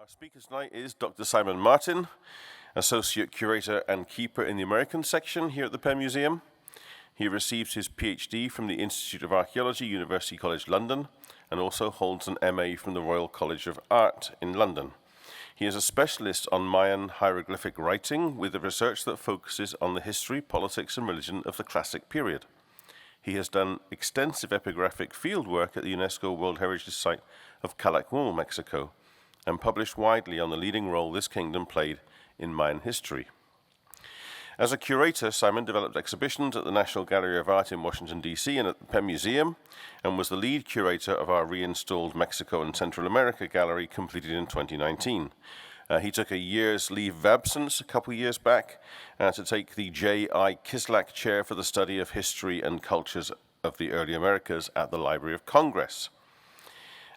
Our speaker tonight is Dr. Simon Martin, Associate Curator and Keeper in the American section here at the Penn Museum. He received his PhD from the Institute of Archaeology, University College London, and also holds an MA from the Royal College of Art in London. He is a specialist on Mayan hieroglyphic writing with a research that focuses on the history, politics, and religion of the Classic period. He has done extensive epigraphic field work at the UNESCO World Heritage Site of Calakmul, Mexico, and published widely on the leading role this kingdom played in Mayan history. As a curator, Simon developed exhibitions at the National Gallery of Art in Washington, D.C. and at the Penn Museum, and was the lead curator of our reinstalled Mexico and Central America gallery completed in 2019. He took a year's leave of absence a couple years back to take the J.I. Kislak Chair for the Study of History and Cultures of the Early Americas at the Library of Congress.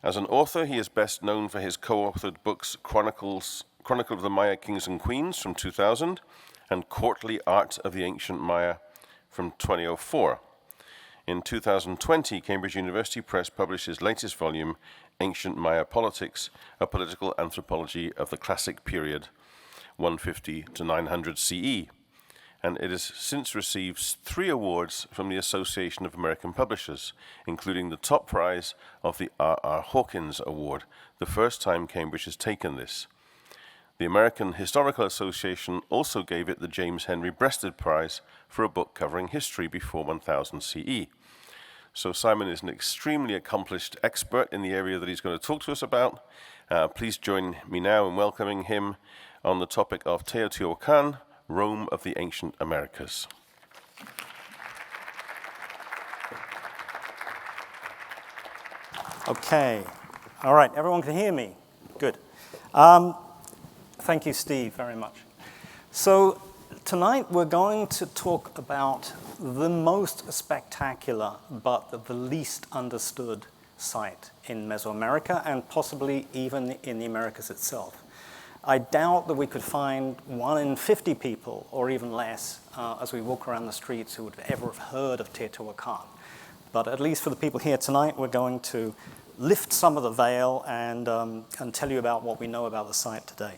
As an author, he is best known for his co-authored books Chronicle of the Maya Kings and Queens from 2000 and Courtly Art of the Ancient Maya from 2004. In 2020, Cambridge University Press published his latest volume, Ancient Maya Politics, a political anthropology of the Classic period, 150 to 900 CE. And it has since received 3 awards from the Association of American Publishers, including the top prize of the R.R. Hawkins Award, the first time Cambridge has taken this. The American Historical Association also gave it the James Henry Breasted Prize for a book covering history before 1000 CE. So Simon is an extremely accomplished expert in the area that he's going to talk to us about. Please join me now in welcoming him on the topic of Teotihuacan, Rome of the Ancient Americas. Okay. All right. Everyone can hear me? Good. Thank you, Steve, very much. So tonight we're going to talk about the most spectacular but the least understood site in Mesoamerica and possibly even in the Americas itself. I doubt that we could find 1 in 50 people, or even less, as we walk around the streets who would ever have heard of Teotihuacan. But at least for the people here tonight, we're going to lift some of the veil and tell you about what we know about the site today.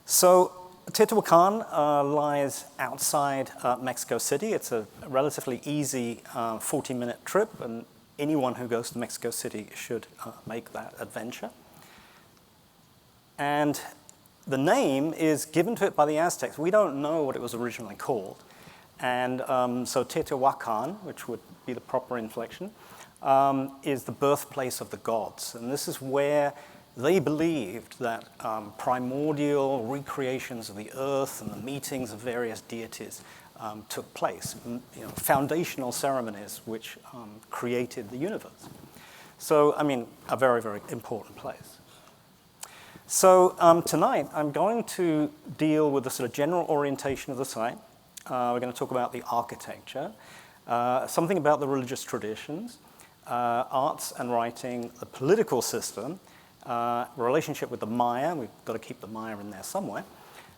So Teotihuacan lies outside Mexico City. It's a relatively easy 40-minute trip, and anyone who goes to Mexico City should make that adventure. And the name is given to it by the Aztecs. We don't know what it was originally called. And so Teotihuacan, which would be the proper inflection, is the birthplace of the gods. And this is where they believed that primordial recreations of the earth and the meetings of various deities took place, foundational ceremonies which created the universe. So, I mean, a very, very important place. So tonight, I'm going to deal with the sort of general orientation of the site. We're going to talk about the architecture, something about the religious traditions, arts and writing, the political system, relationship with the Maya. We've got to keep the Maya in there somewhere,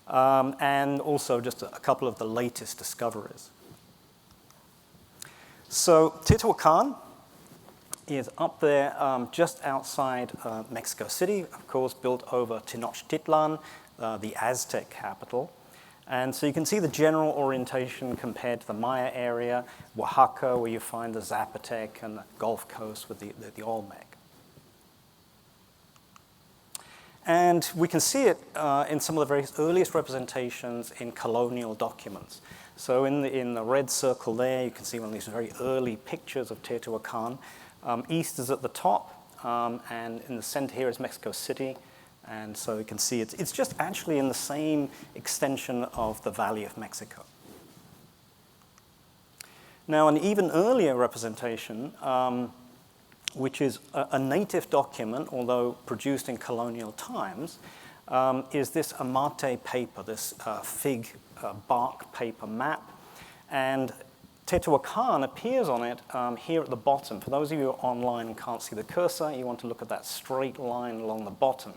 and also just a couple of the latest discoveries. So Teotihuacan is up there just outside Mexico City, of course, built over Tenochtitlan, the Aztec capital. And so you can see the general orientation compared to the Maya area, Oaxaca, where you find the Zapotec, and the Gulf Coast with the Olmec. And we can see it in some of the very earliest representations in colonial documents. So in the red circle there, you can see one of these very early pictures of Teotihuacan. East is at the top, and in the center here is Mexico City. And so you can see it's just actually in the same extension of the Valley of Mexico. Now, an even earlier representation, which is a native document, although produced in colonial times, is this amate paper, this fig bark paper map. And Teotihuacan appears on it here at the bottom. For those of you online and can't see the cursor, you want to look at that straight line along the bottom.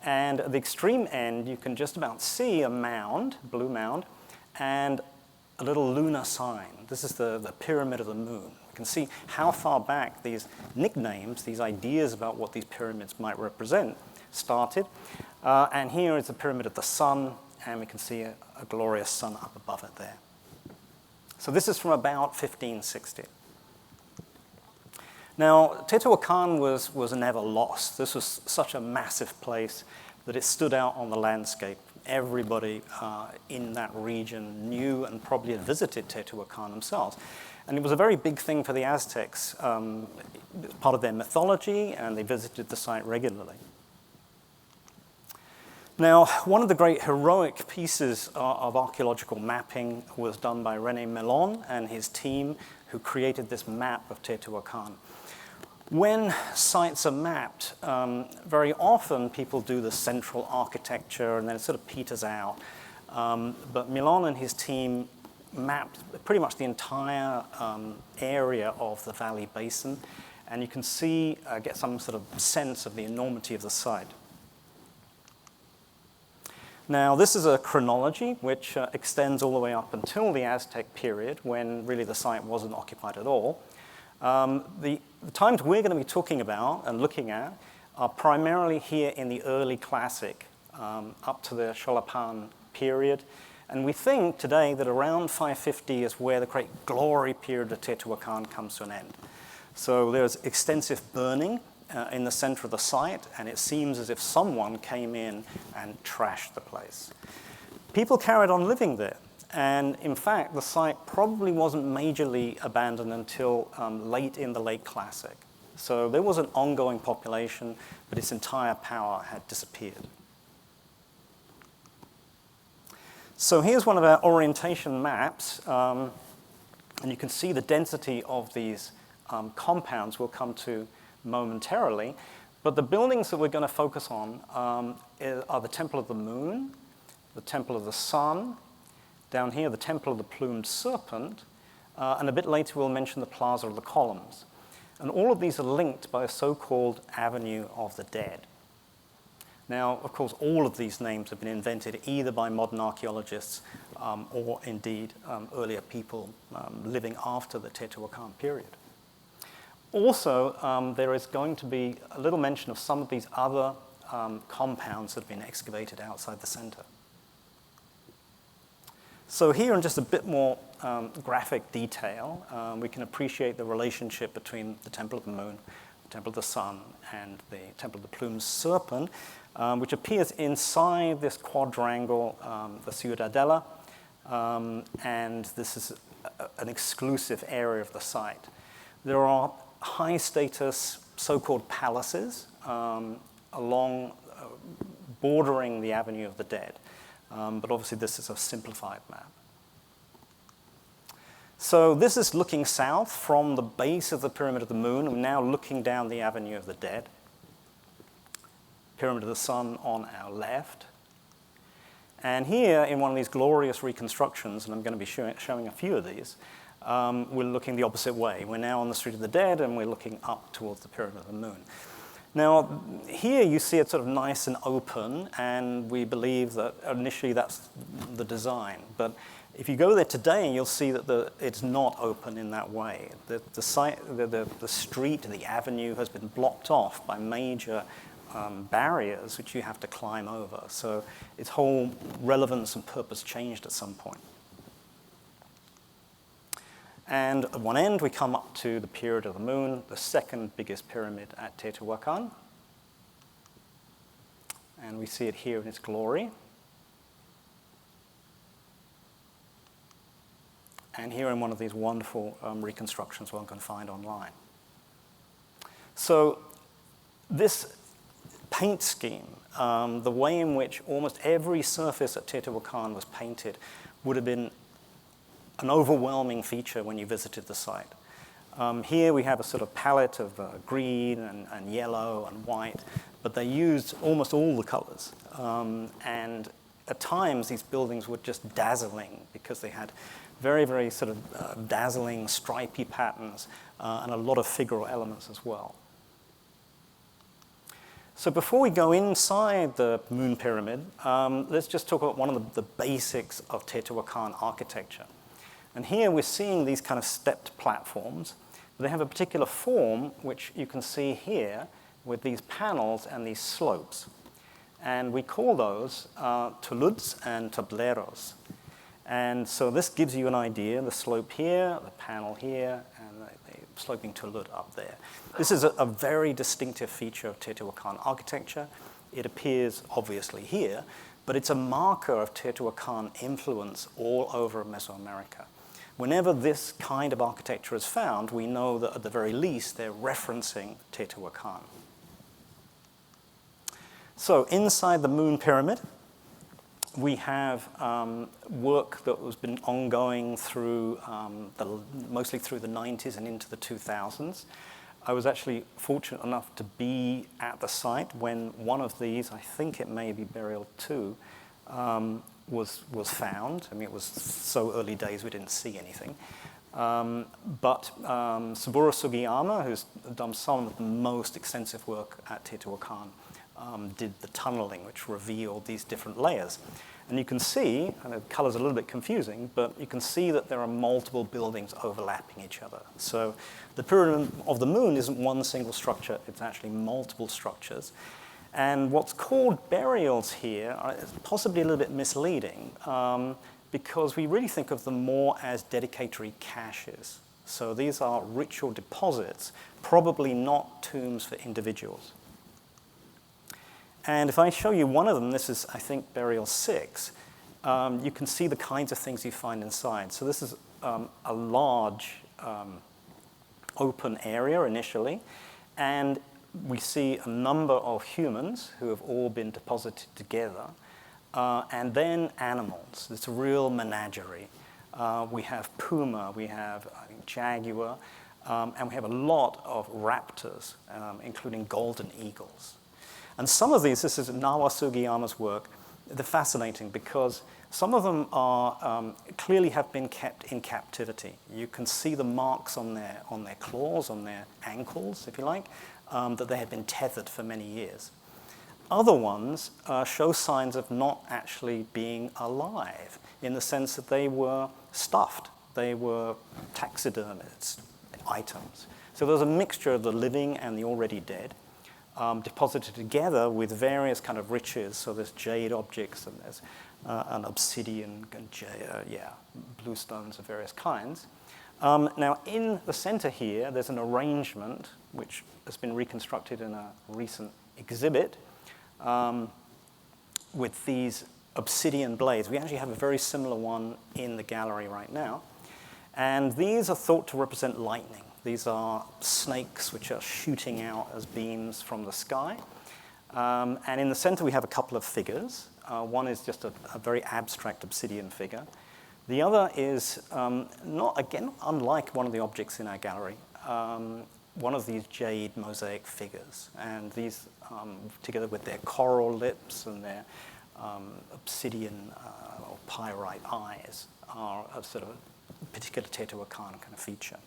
And at the extreme end, you can just about see a mound, blue mound, and a little lunar sign. This is the pyramid of the moon, We can see how far back these nicknames, these ideas about what these pyramids might represent, started. And here is the Pyramid of the Sun, and we can see a glorious sun up above it there. So this is from about 1560. Now, Teotihuacan was never lost. This was such a massive place that it stood out on the landscape. Everybody in that region knew and probably had visited Teotihuacan themselves. And it was a very big thing for the Aztecs, part of their mythology, and they visited the site regularly. Now, one of the great heroic pieces of archaeological mapping was done by René Mellon and his team, who created this map of Teotihuacan. When sites are mapped, very often people do the central architecture and then it sort of peters out. But Mellon and his team mapped pretty much the entire area of the valley basin, and you can see, get some sort of sense of the enormity of the site. Now, this is a chronology which extends all the way up until the Aztec period, when really the site wasn't occupied at all. The times we're going to be talking about and looking at are primarily here in the early Classic, up to the Xolopan period. And we think today that around 550 is where the great glory period of Teotihuacan comes to an end. So there's extensive burning in the center of the site, and it seems as if someone came in and trashed the place. People carried on living there. And in fact, the site probably wasn't majorly abandoned until late in the late Classic. So there was an ongoing population, but its entire power had disappeared. So here's one of our orientation maps. And you can see the density of these compounds we'll come to momentarily. But the buildings that we're going to focus on are the Temple of the Moon, the Temple of the Sun, down here, the Temple of the Plumed Serpent, and a bit later we'll mention the Plaza of the Columns. And all of these are linked by a so-called Avenue of the Dead. Now, of course, all of these names have been invented either by modern archaeologists or indeed earlier people living after the Teotihuacan period. Also, there is going to be a little mention of some of these other compounds that have been excavated outside the center. So here in just a bit more graphic detail, we can appreciate the relationship between the Temple of the Moon, the Temple of the Sun, and the Temple of the Plumed Serpent, which appears inside this quadrangle, the Ciudadela, and this is an exclusive area of the site. There are high-status so-called palaces along bordering the Avenue of the Dead. But obviously this is a simplified map. So this is looking south from the base of the Pyramid of the Moon. We're now looking down the Avenue of the Dead. Pyramid of the Sun on our left. And here in one of these glorious reconstructions, and I'm going to be showing a few of these, we're looking the opposite way. We're now on the Street of the Dead, and we're looking up towards the Pyramid of the Moon. Now, here you see it sort of nice and open, and we believe that initially that's the design. But if you go there today, you'll see that it's not open in that way. The street, the avenue has been blocked off by major barriers which you have to climb over. So its whole relevance and purpose changed at some point. And at one end, we come up to the Pyramid of the Moon, the second biggest pyramid at Teotihuacan. And we see it here in its glory. And here in one of these wonderful reconstructions one can find online. So this paint scheme, the way in which almost every surface at Teotihuacan was painted, would have been an overwhelming feature when you visited the site. Here we have a sort of palette of green and yellow and white, but they used almost all the colors. And at times, these buildings were just dazzling because they had very, very sort of dazzling, stripy patterns and a lot of figural elements as well. So before we go inside the Moon Pyramid, let's just talk about one of the basics of Teotihuacan architecture. And here we're seeing these kind of stepped platforms. They have a particular form, which you can see here, with these panels and these slopes. And we call those tuluds and tableros. And so this gives you an idea, the slope here, the panel here, and the sloping tulud up there. This is a very distinctive feature of Teotihuacan architecture. It appears obviously here, but it's a marker of Teotihuacan influence all over Mesoamerica. Whenever this kind of architecture is found, we know that at the very least they're referencing Teotihuacan. So inside the Moon Pyramid, we have work that has been ongoing through mostly through the 90s and into the 2000s. I was actually fortunate enough to be at the site when one of these, I think it may be Burial 2, was found. I mean, it was so early days we didn't see anything. But Saburo Sugiyama, who's done some of the most extensive work at Teotihuacan, did the tunneling, which revealed these different layers. And you can see, and the color's a little bit confusing, but you can see that there are multiple buildings overlapping each other. So the Pyramid of the Moon isn't one single structure, it's actually multiple structures. And what's called burials here is possibly a little bit misleading because we really think of them more as dedicatory caches. So these are ritual deposits, probably not tombs for individuals. And if I show you one of them, this is, I think, Burial 6, you can see the kinds of things you find inside. So this is a large open area initially, and we see a number of humans who have all been deposited together, and then animals. It's a real menagerie. We have puma, we have jaguar, and we have a lot of raptors, including golden eagles. And some of these, this is Nawa Sugiyama's work, they're fascinating because some of them are clearly have been kept in captivity. You can see the marks on their claws, on their ankles, if you like, that they had been tethered for many years. Other ones show signs of not actually being alive, in the sense that they were stuffed. They were taxidermized items. So there's a mixture of the living and the already dead, deposited together with various kind of riches. So there's jade objects, and there's an obsidian, blue stones of various kinds. Now, in the center here, there's an arrangement which has been reconstructed in a recent exhibit with these obsidian blades. We actually have a very similar one in the gallery right now. And these are thought to represent lightning. These are snakes which are shooting out as beams from the sky. And in the center, we have a couple of figures. One is just a very abstract obsidian figure. The other is, unlike one of the objects in our gallery, one of these jade mosaic figures. And these, together with their coral lips and their obsidian or pyrite eyes, are a sort of particular Teotihuacan kind of feature.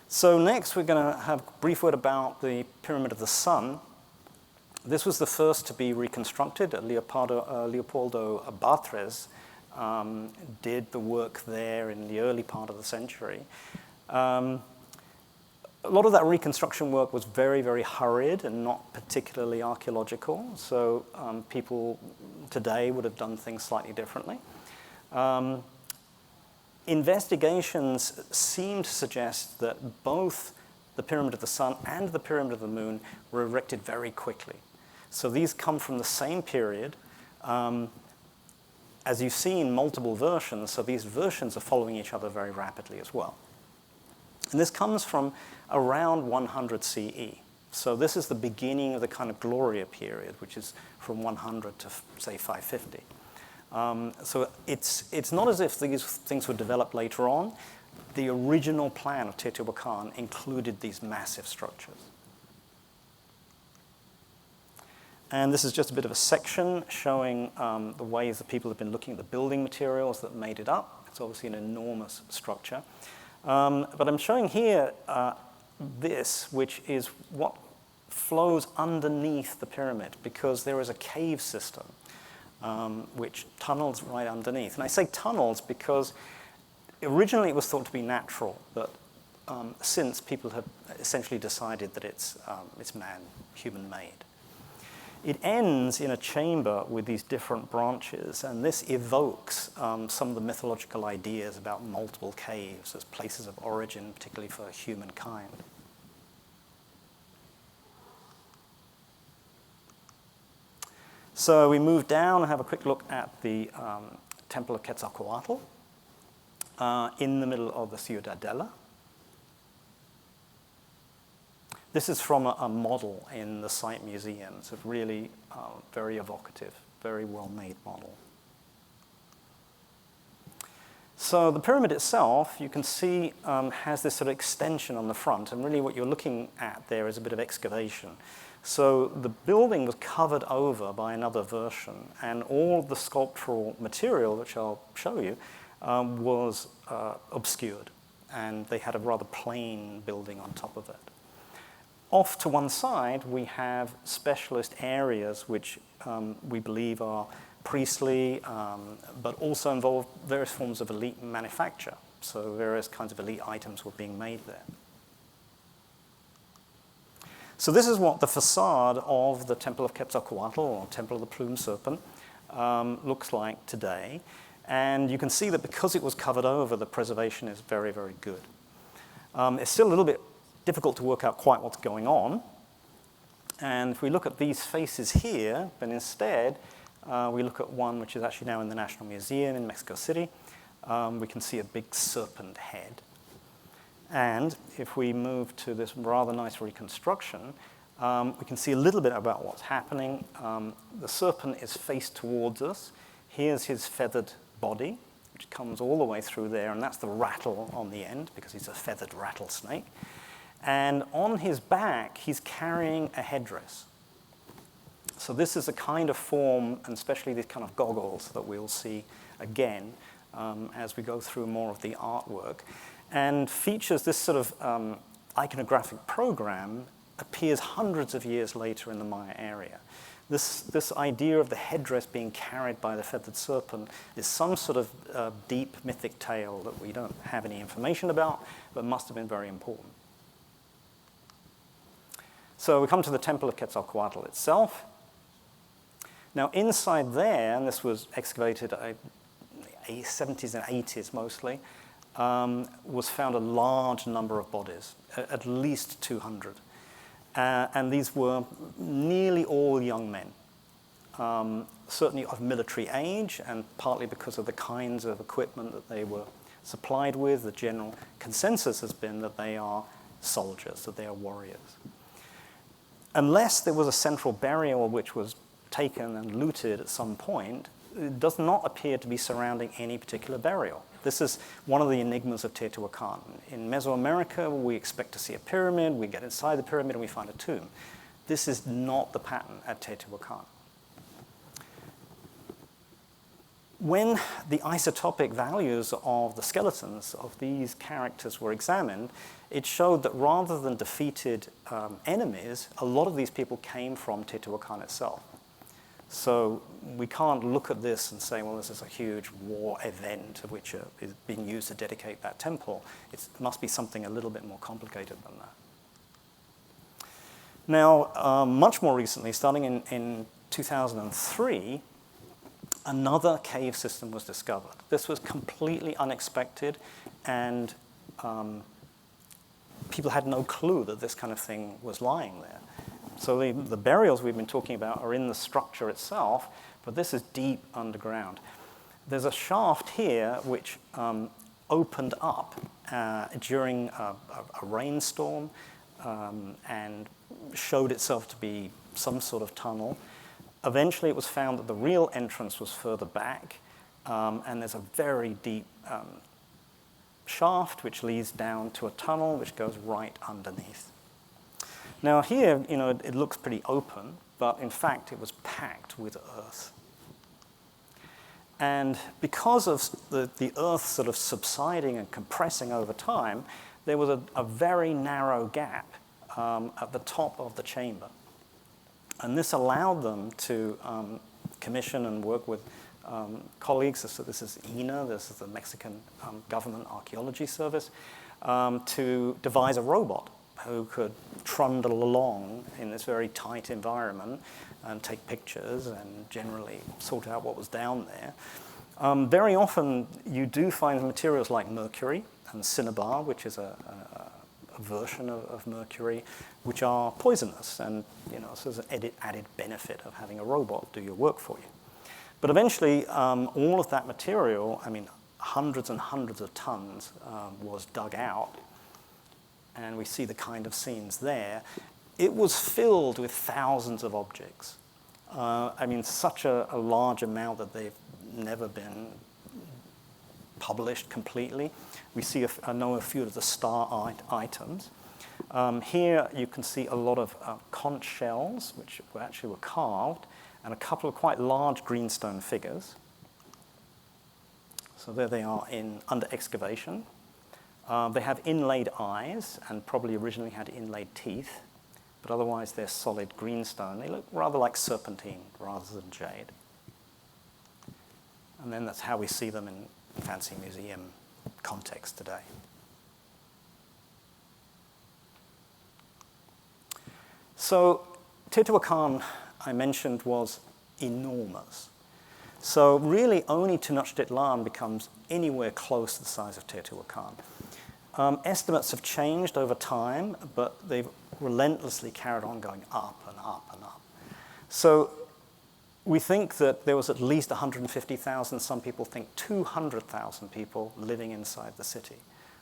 So next, we're going to have a brief word about the Pyramid of the Sun. This was the first to be reconstructed. Leopoldo Bartres did the work there in the early part of the century. A lot of that reconstruction work was very, very hurried and not particularly archaeological. So people today would have done things slightly differently. Investigations seem to suggest that both the Pyramid of the Sun and the Pyramid of the Moon were erected very quickly. So these come from the same period. As you see in multiple versions, so these versions are following each other very rapidly as well. And this comes from around 100 CE. So this is the beginning of the kind of Gloria period, which is from 100 to, say, 550. So it's not as if these things were developed later on. The original plan of Teotihuacan included these massive structures. And this is just a bit of a section showing the ways that people have been looking at the building materials that made it up. It's obviously an enormous structure. But I'm showing here this, which is what flows underneath the pyramid, because there is a cave system. which tunnels right underneath. And I say tunnels because originally it was thought to be natural, but since people have essentially decided that it's human-made. It ends in a chamber with these different branches, and this evokes some of the mythological ideas about multiple caves as places of origin, particularly for humankind. So we move down and have a quick look at the Temple of Quetzalcoatl in the middle of the Ciudadela. This is from a model in the site museum. It's a really very evocative, very well-made model. So the pyramid itself, you can see, has this sort of extension on the front, and really what you're looking at there is a bit of excavation. So the building was covered over by another version, and all the sculptural material, which I'll show you, was obscured, and they had a rather plain building on top of it. Off to one side, we have specialist areas which we believe are priestly, but also involve various forms of elite manufacture. So various kinds of elite items were being made there. So this is what the facade of the Temple of Quetzalcoatl, or Temple of the Plumed Serpent, looks like today. And you can see that because it was covered over, the preservation is very, very good. It's still a little bit difficult to work out quite what's going on. And if we look at these faces here, but instead we look at one which is actually now in the National Museum in Mexico City, we can see a big serpent head. And if we move to this rather nice reconstruction, we can see a little bit about what's happening. The serpent is faced towards us. Here's his feathered body, which comes all the way through there, and that's the rattle on the end, because he's a feathered rattlesnake. And on his back, he's carrying a headdress. So this is a kind of form, and especially these kind of goggles that we'll see again as we go through more of the artwork, and features this sort of iconographic program appears hundreds of years later in the Maya area. This idea of the headdress being carried by the feathered serpent is some sort of deep mythic tale that we don't have any information about, but must have been very important. So we come to the Temple of Quetzalcoatl itself. Now inside there, and this was excavated in the 70s and 80s mostly, was found a large number of bodies, at least 200. And these were nearly all young men, certainly of military age, and partly because of the kinds of equipment that they were supplied with. The general consensus has been that they are soldiers, that they are warriors. Unless there was a central burial which was taken and looted at some point, it does not appear to be surrounding any particular burial. This is one of the enigmas of Teotihuacan. In Mesoamerica, we expect to see a pyramid, we get inside the pyramid and we find a tomb. This is not the pattern at Teotihuacan. When the isotopic values of the skeletons of these characters were examined, it showed that rather than defeated enemies, a lot of these people came from Teotihuacan itself. So we can't look at this and say, well, this is a huge war event which is being used to dedicate that temple. It must be something a little bit more complicated than that. Now, much more recently, starting in 2003, another cave system was discovered. This was completely unexpected, and people had no clue that this kind of thing was lying there. So the burials we've been talking about are in the structure itself, but this is deep underground. There's a shaft here which opened up during a rainstorm and showed itself to be some sort of tunnel. Eventually it was found that the real entrance was further back, and there's a very deep shaft which leads down to a tunnel which goes right underneath. Now here, it looks pretty open, but in fact it was packed with earth. And because of the earth sort of subsiding and compressing over time, there was a very narrow gap at the top of the chamber. And this allowed them to commission and work with colleagues. So this is INA, this is the Mexican Government Archaeology Service, to devise a robot who could trundle along in this very tight environment and take pictures and generally sort out what was down there. Very often you do find materials like mercury and cinnabar, which is a version of mercury, which are poisonous, and so there's an added benefit of having a robot do your work for you. But eventually, all of that material, hundreds and hundreds of tons, was dug out, and we see the kind of scenes there. It was filled with thousands of objects. Such a large amount that they've never been published completely. We see, I know a few of the star items. Here you can see a lot of conch shells, which actually were carved, and a couple of quite large greenstone figures. So there they are under excavation. They have inlaid eyes and probably originally had inlaid teeth, but otherwise they're solid greenstone. They look rather like serpentine rather than jade. And then that's how we see them in fancy museum context today. So Teotihuacan, I mentioned, was enormous. So really only Tenochtitlan becomes anywhere close to the size of Teotihuacan. Estimates have changed over time, but they've relentlessly carried on going up and up and up. So we think that there was at least 150,000, some people think 200,000 people living inside the city.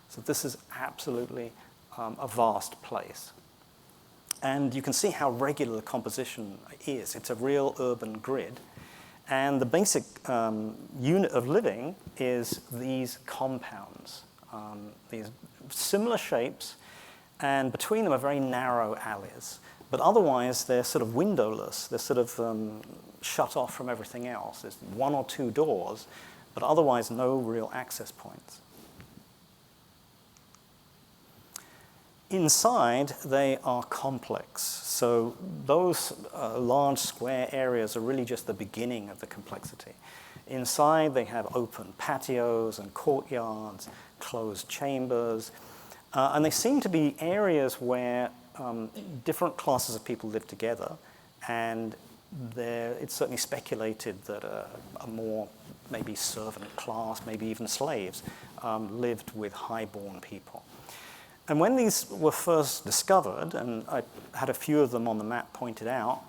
So this is absolutely a vast place. And you can see how regular the composition is. It's a real urban grid. And the basic unit of living is these compounds, these similar shapes, and between them are very narrow alleys. But otherwise, they're sort of windowless. They're sort of shut off from everything else. There's one or two doors, but otherwise no real access points. Inside, they are complex. So those large square areas are really just the beginning of the complexity. Inside, they have open patios and courtyards, closed chambers, and they seem to be areas where different classes of people live together, and it's certainly speculated that a more maybe servant class, maybe even slaves, lived with high-born people. And when these were first discovered, and I had a few of them on the map pointed out,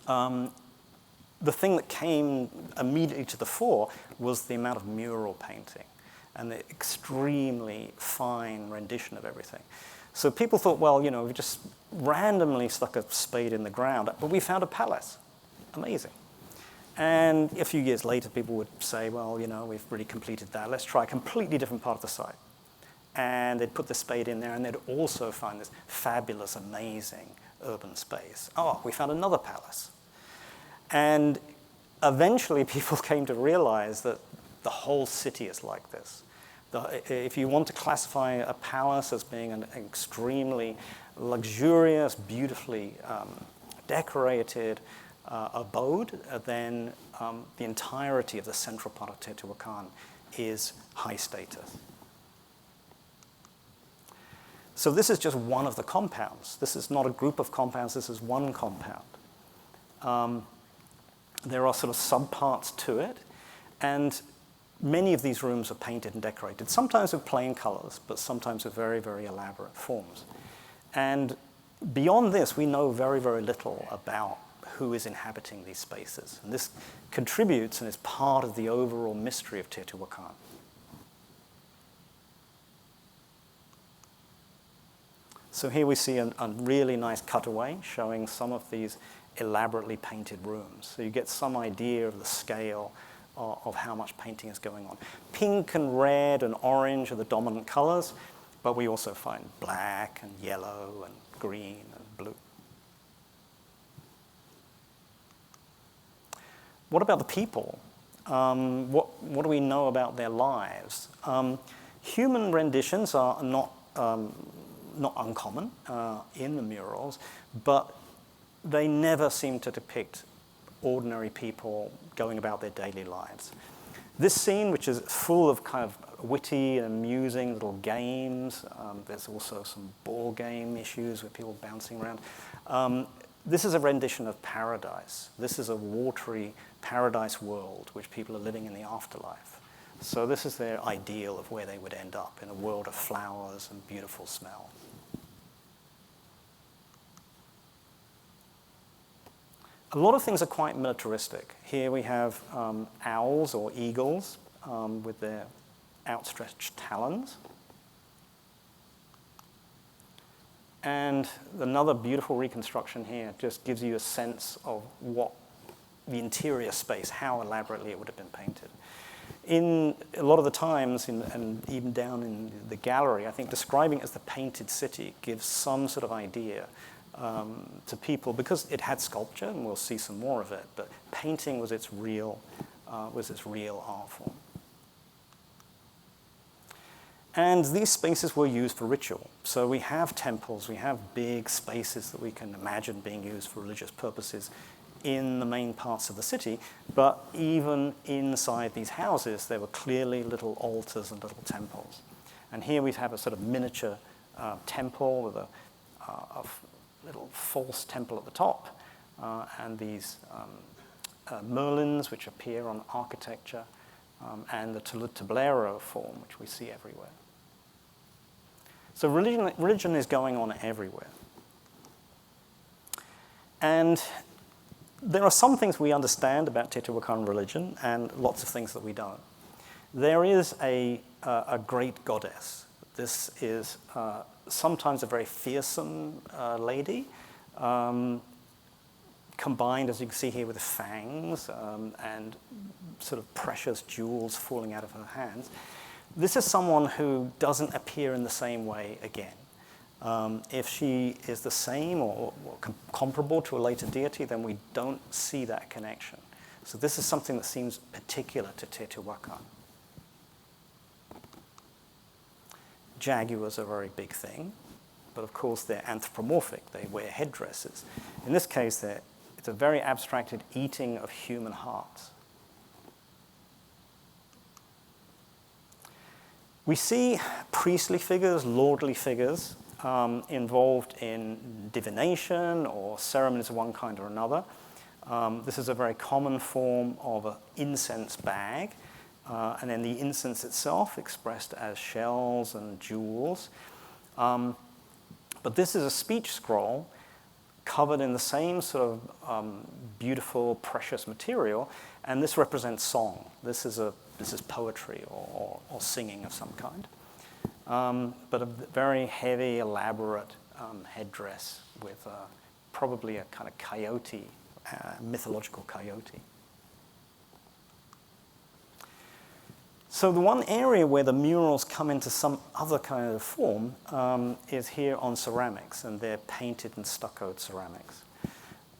the thing that came immediately to the fore was the amount of mural painting and the extremely fine rendition of everything. So people thought, well, we just randomly stuck a spade in the ground, but we found a palace. Amazing. And a few years later, people would say, well, we've really completed that. Let's try a completely different part of the site. And they'd put the spade in there, and they'd also find this fabulous, amazing urban space. Oh, we found another palace. And eventually, people came to realize that the whole city is like this. If you want to classify a palace as being an extremely luxurious, beautifully decorated abode, then the entirety of the central part of Teotihuacan is high status. So this is just one of the compounds. This is not a group of compounds, this is one compound. There are sort of subparts to it, and many of these rooms are painted and decorated, sometimes with plain colors, but sometimes with very, very elaborate forms. And beyond this, we know very, very little about who is inhabiting these spaces. And this contributes and is part of the overall mystery of Teotihuacan. So here we see a really nice cutaway showing some of these elaborately painted rooms. So you get some idea of the scale of how much painting is going on. Pink and red and orange are the dominant colors, but we also find black and yellow and green and blue. What about the people? What do we know about their lives? Human renditions are not uncommon in the murals, but they never seem to depict ordinary people going about their daily lives. This scene, which is full of kind of witty and amusing little games, there's also some ball game issues with people bouncing around. This is a rendition of paradise. This is a watery paradise world which people are living in the afterlife. So this is their ideal of where they would end up, in a world of flowers and beautiful smells. A lot of things are quite militaristic. Here we have owls or eagles with their outstretched talons. And another beautiful reconstruction here just gives you a sense of what the interior space, how elaborately it would have been painted. In a lot of the times, and even down in the gallery, I think describing it as the painted city gives some sort of idea to people, because it had sculpture, and we'll see some more of it, but painting was its real art form. And these spaces were used for ritual. So we have temples, we have big spaces that we can imagine being used for religious purposes in the main parts of the city, but even inside these houses, there were clearly little altars and little temples. And here we have a sort of miniature temple with a little false temple at the top, and these merlins which appear on architecture, and the tablero form which we see everywhere. So religion is going on everywhere. And there are some things we understand about Teotihuacan religion and lots of things that we don't. There is a great goddess. This is sometimes a very fearsome lady, combined, as you can see here, with fangs and sort of precious jewels falling out of her hands. This is someone who doesn't appear in the same way again. If she is the same or comparable to a later deity, then we don't see that connection. So this is something that seems particular to Teotihuacan. Jaguars are a very big thing, but of course they're anthropomorphic. They wear headdresses. In this case, it's a very abstracted eating of human hearts. We see priestly figures, lordly figures, involved in divination or ceremonies of one kind or another. This is a very common form of an incense bag, and then the incense itself expressed as shells and jewels. But this is a speech scroll covered in the same sort of beautiful, precious material, and this represents song. This is poetry or singing of some kind. But a very heavy, elaborate headdress with probably a kind of coyote, mythological coyote. So the one area where the murals come into some other kind of form is here on ceramics, and they're painted and stuccoed ceramics.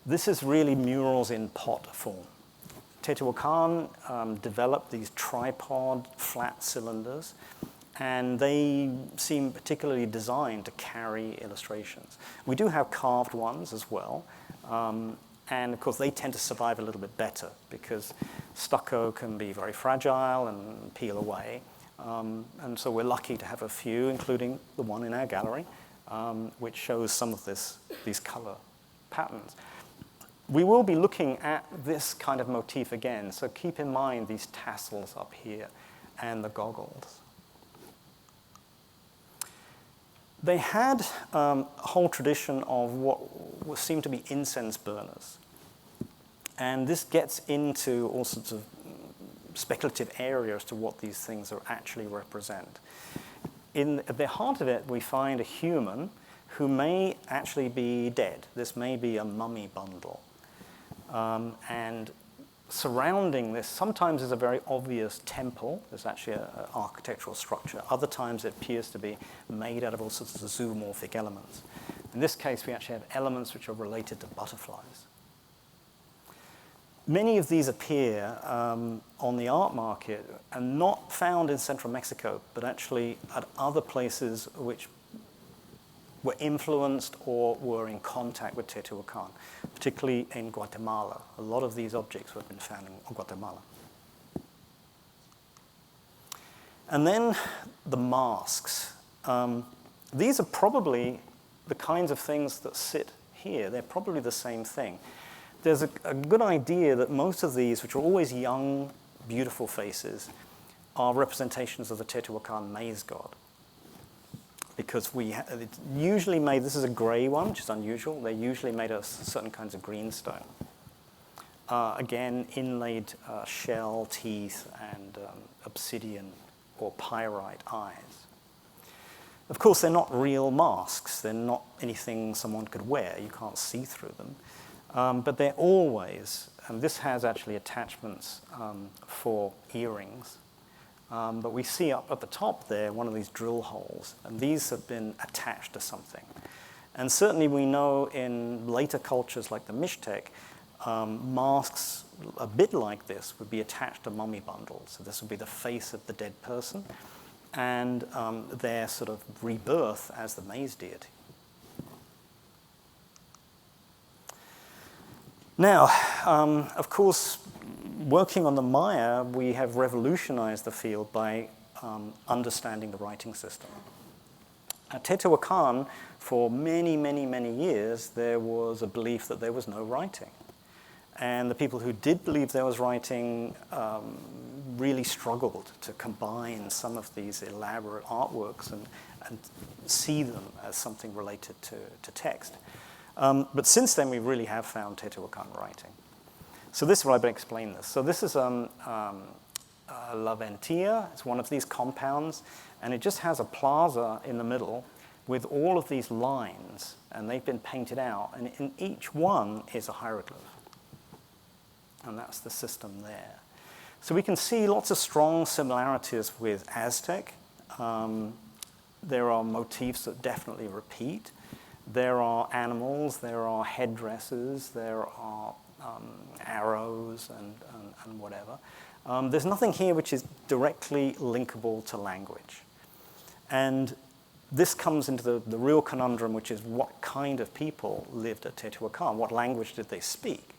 This is really murals in pot form. Teotihuacan developed these tripod flat cylinders, and they seem particularly designed to carry illustrations. We do have carved ones as well, and of course they tend to survive a little bit better because stucco can be very fragile and peel away. And so we're lucky to have a few, including the one in our gallery, which shows some of these color patterns. We will be looking at this kind of motif again, so keep in mind these tassels up here and the goggles. They had a whole tradition of what seemed to be incense burners. And this gets into all sorts of speculative areas to what these things are actually represent. At the heart of it, we find a human who may actually be dead. This may be a mummy bundle. And surrounding this, sometimes is a very obvious temple. There's actually an architectural structure. Other times it appears to be made out of all sorts of zoomorphic elements. In this case, we actually have elements which are related to butterflies. Many of these appear on the art market and not found in central Mexico, but actually at other places which were influenced or were in contact with Teotihuacan, particularly in Guatemala. A lot of these objects have been found in Guatemala. And then the masks. These are probably the kinds of things that sit here. They're probably the same thing. There's a good idea that most of these, which are always young, beautiful faces, are representations of the Teotihuacan maize god. Because it's usually made, this is a gray one, which is unusual. They're usually made of certain kinds of greenstone. Again, inlaid shell, teeth, and obsidian or pyrite eyes. Of course, they're not real masks. They're not anything someone could wear. You can't see through them. But they're always, and this has actually attachments for earrings. But we see up at the top there one of these drill holes, and these have been attached to something. And certainly we know in later cultures like the Mixtec, masks a bit like this would be attached to mummy bundles. So this would be the face of the dead person, and their sort of rebirth as the maize deity. Now, of course, working on the Maya, we have revolutionized the field by understanding the writing system. At Teotihuacan, for many, many, many years, there was a belief that there was no writing. And the people who did believe there was writing really struggled to combine some of these elaborate artworks and see them as something related to text. But since then, we really have found Teotihuacan writing. So this is what I've been explaining this. So this is La Ventilla. It's one of these compounds, and it just has a plaza in the middle with all of these lines, and they've been painted out, and in each one is a hieroglyph. And that's the system there. So we can see lots of strong similarities with Aztec. There are motifs that definitely repeat. There are animals, there are headdresses, there are arrows and whatever. There's nothing here which is directly linkable to language. And this comes into the real conundrum, which is what kind of people lived at Teotihuacan? What language did they speak?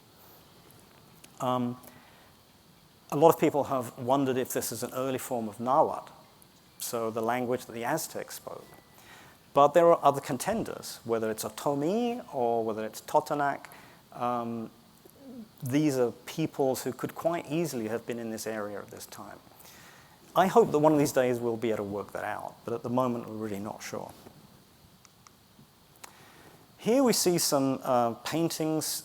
A lot of people have wondered if this is an early form of Nahuatl, so the language that the Aztecs spoke. But there are other contenders, whether it's Otomi or whether it's Totonac. These are peoples who could quite easily have been in this area at this time. I hope that one of these days we'll be able to work that out, but at the moment we're really not sure. Here we see some paintings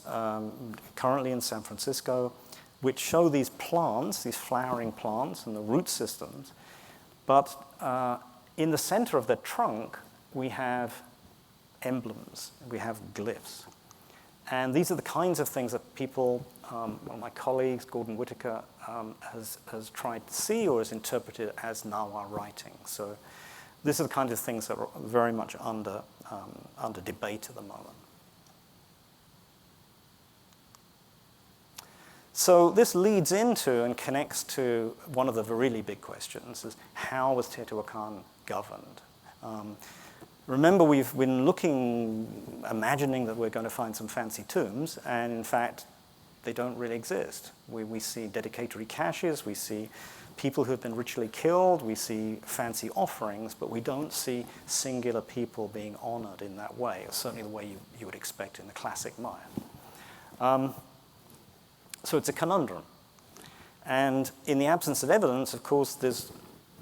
currently in San Francisco which show these plants, these flowering plants and the root systems, but in the center of the trunk we have emblems, we have glyphs. And these are the kinds of things that people, one of my colleagues, Gordon Whitaker, has tried to see or has interpreted as Nahuatl writing. So these are the kinds of things that are very much under debate at the moment. So this leads into and connects to one of the really big questions, is how was Teotihuacan governed? Remember, we've been looking, imagining that we're going to find some fancy tombs, and in fact, they don't really exist. We see dedicatory caches, we see people who have been ritually killed, we see fancy offerings, but we don't see singular people being honored in that way, or certainly the way you would expect in the classic Maya. So it's a conundrum. And in the absence of evidence, of course, there's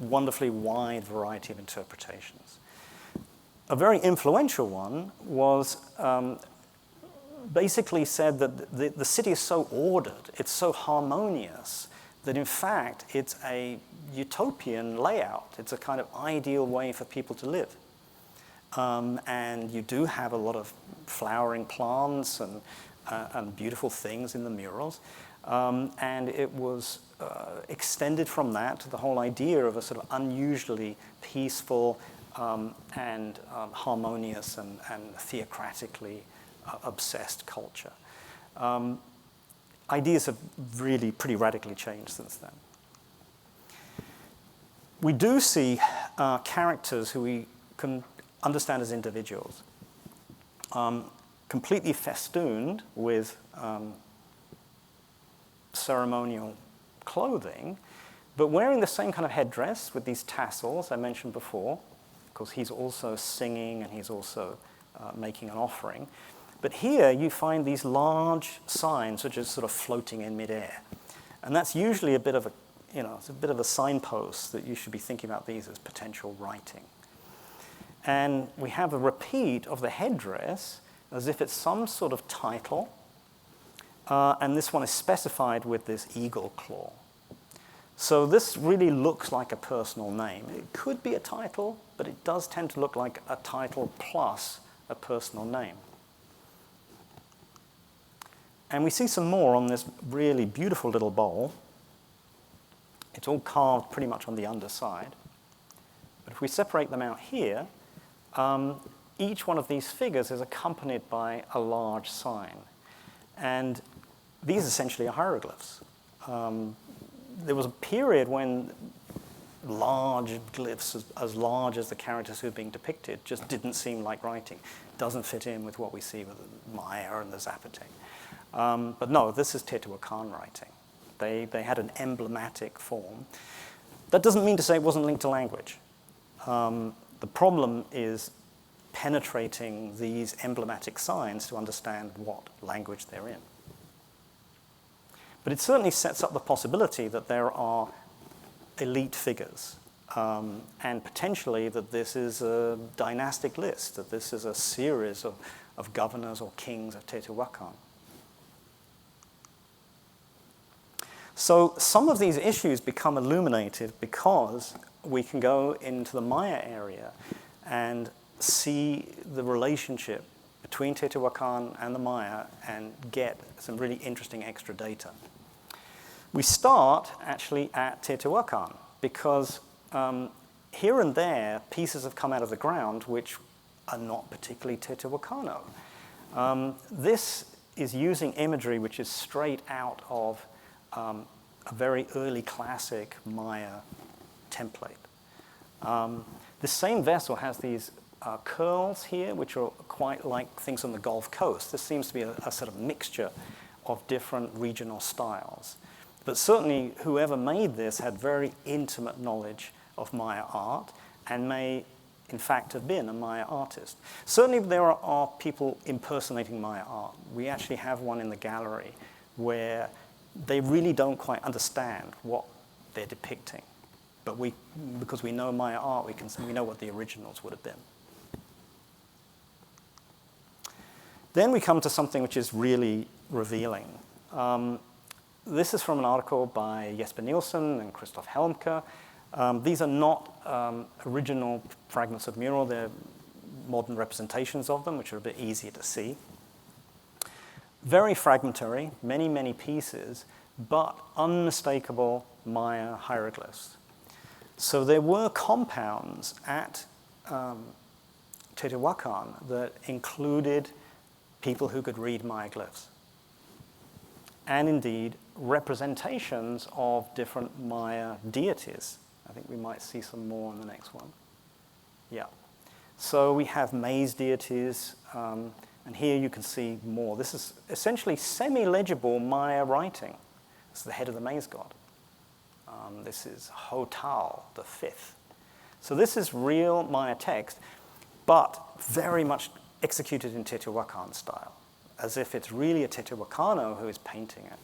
a wonderfully wide variety of interpretations. A very influential one was basically said that the city is so ordered, it's so harmonious, that in fact it's a utopian layout. It's a kind of ideal way for people to live. And you do have a lot of flowering plants and beautiful things in the murals. And it was extended from that to the whole idea of a sort of unusually peaceful and harmonious and theocratically obsessed culture. Ideas have really pretty radically changed since then. We do see characters who we can understand as individuals. completely festooned with ceremonial clothing, but wearing the same kind of headdress with these tassels I mentioned before, because he's also singing and he's also making an offering. But here you find these large signs which are sort of floating in midair. And that's usually a bit of a, it's a bit of a signpost that you should be thinking about these as potential writing. And we have a repeat of the headdress as if it's some sort of title. And this one is specified with this eagle claw. So this really looks like a personal name. It could be a title, but it does tend to look like a title plus a personal name. And we see some more on this really beautiful little bowl. It's all carved pretty much on the underside. But if we separate them out here, each one of these figures is accompanied by a large sign. And these essentially are hieroglyphs. There was a period when large glyphs, as large as the characters who are being depicted, just didn't seem like writing. It doesn't fit in with what we see with the Maya and the Zapotec. But no, this is Teotihuacan writing. They had an emblematic form. That doesn't mean to say it wasn't linked to language. The problem is penetrating these emblematic signs to understand what language they're in. But it certainly sets up the possibility that there are elite figures, and potentially that this is a dynastic list, that this is a series of governors or kings of Teotihuacan. So some of these issues become illuminated because we can go into the Maya area and see the relationship between Teotihuacan and the Maya and get some really interesting extra data. We start actually at Teotihuacan because here and there pieces have come out of the ground which are not particularly Teotihuacano. This is using imagery which is straight out of a very early classic Maya template. The same vessel has these curls here, which are quite like things on the Gulf Coast. This seems to be a sort of mixture of different regional styles. But certainly whoever made this had very intimate knowledge of Maya art and may, in fact, have been a Maya artist. Certainly there are people impersonating Maya art. We actually have one in the gallery where they really don't quite understand what they're depicting. But because we know Maya art, we know what the originals would have been. Then we come to something which is really revealing. This is from an article by Jesper Nielsen and Christoph Helmke. These are not original fragments of mural. They're modern representations of them, which are a bit easier to see. Very fragmentary, many, many pieces, but unmistakable Maya hieroglyphs. So there were compounds at Teotihuacan that included people who could read Maya glyphs. And indeed, representations of different Maya deities. I think we might see some more in the next one. Yeah. So we have maize deities, and here you can see more. This is essentially semi-legible Maya writing. This is the head of the maize god. This is Hotal, the fifth. So this is real Maya text, but very much executed in Teotihuacan style, as if it's really a Teotihuacano who is painting it.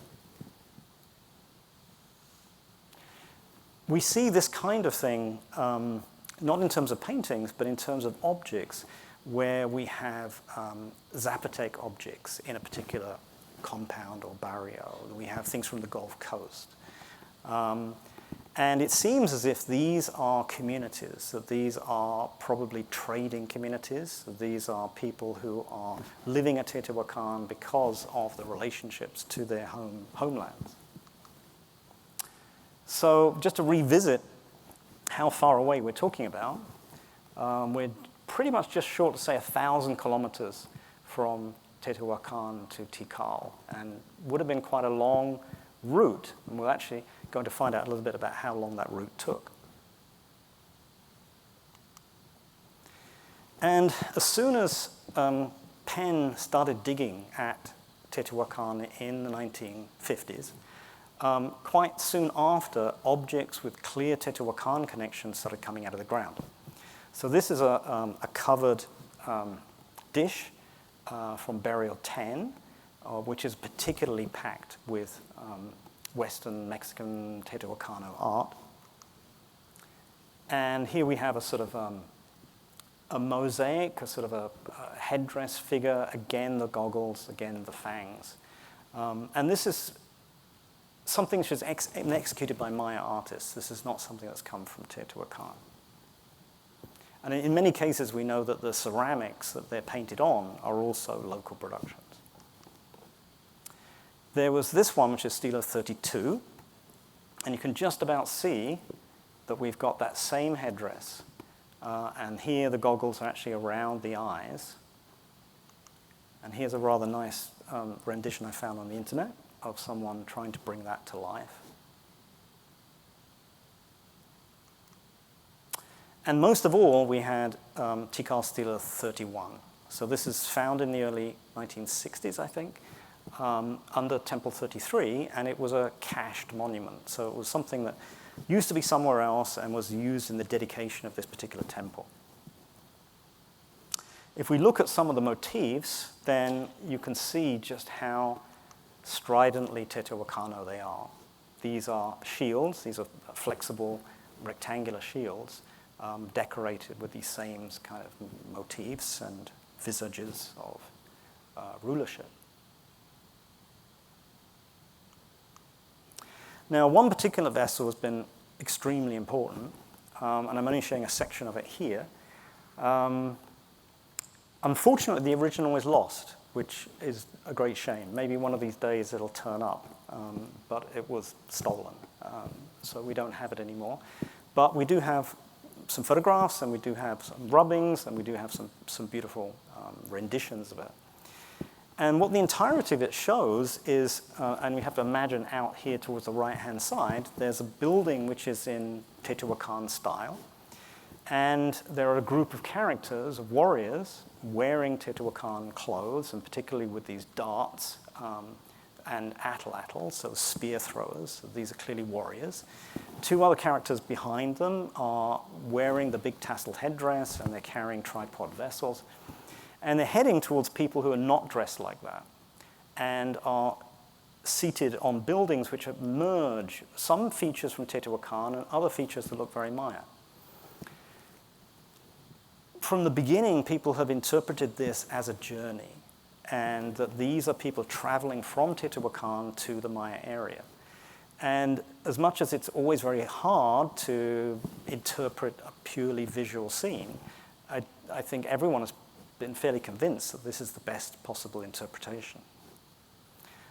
We see this kind of thing, not in terms of paintings, but in terms of objects, where we have Zapotec objects in a particular compound or barrio. We have things from the Gulf Coast. And it seems as if these are communities, that these are probably trading communities, that these are people who are living at Teotihuacan because of the relationships to their homelands. So just to revisit how far away we're talking about, we're pretty much just short of, say, 1,000 kilometers from Teotihuacan to Tikal, and would have been quite a long route, and we're actually going to find out a little bit about how long that route took. And as soon as Penn started digging at Teotihuacan in the 1950s, quite soon after, objects with clear Teotihuacan connections started coming out of the ground. So this is a covered dish from Burial 10, which is particularly packed with Western Mexican Teotihuacano art. And here we have a sort of a mosaic, a sort of a headdress figure, again the goggles, again the fangs. And this is something which is executed by Maya artists. This is not something that's come from Teotihuacan. And in many cases, we know that the ceramics that they're painted on are also local productions. There was this one, which is Stela 32, and you can just about see that we've got that same headdress. And here the goggles are actually around the eyes. And here's a rather nice rendition I found on the internet of someone trying to bring that to life. And most of all, we had Tikal Stela 31. So this is found in the early 1960s, I think, under Temple 33, and it was a cached monument. So it was something that used to be somewhere else and was used in the dedication of this particular temple. If we look at some of the motifs, then you can see just how stridently Teotihuacano they are. These are shields. These are flexible rectangular shields decorated with these same kind of motifs and visages of rulership. Now, one particular vessel has been extremely important, and I'm only showing a section of it here. Unfortunately, the original is lost, which is a great shame. Maybe one of these days it'll turn up, but it was stolen, so we don't have it anymore. But we do have some photographs, and we do have some rubbings, and we do have some beautiful renditions of it. And what the entirety of it shows is, and we have to imagine out here towards the right-hand side, there's a building which is in Teotihuacan style. And there are a group of characters, of warriors, wearing Teotihuacan clothes, and particularly with these darts and atlatls, so spear throwers. So these are clearly warriors. Two other characters behind them are wearing the big tasseled headdress, and they're carrying tripod vessels. And they're heading towards people who are not dressed like that and are seated on buildings which merge some features from Teotihuacan and other features that look very Maya. From the beginning, people have interpreted this as a journey, and that these are people traveling from Teotihuacan to the Maya area. And as much as it's always very hard to interpret a purely visual scene, I think everyone has been fairly convinced that this is the best possible interpretation.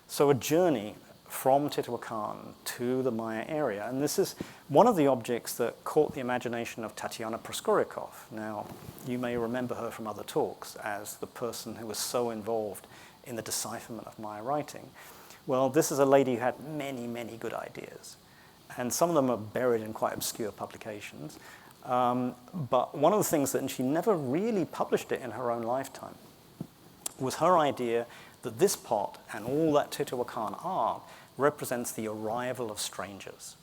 So a journey from Teotihuacan to the Maya area, and this is one of the objects that caught the imagination of Tatiana Proskourikov. Now, you may remember her from other talks as the person who was so involved in the decipherment of Maya writing. Well, this is a lady who had many, many good ideas, and some of them are buried in quite obscure publications. But one of the things that, and she never really published it in her own lifetime, was her idea that this pot and all that Teotihuacan art represents the arrival of strangers.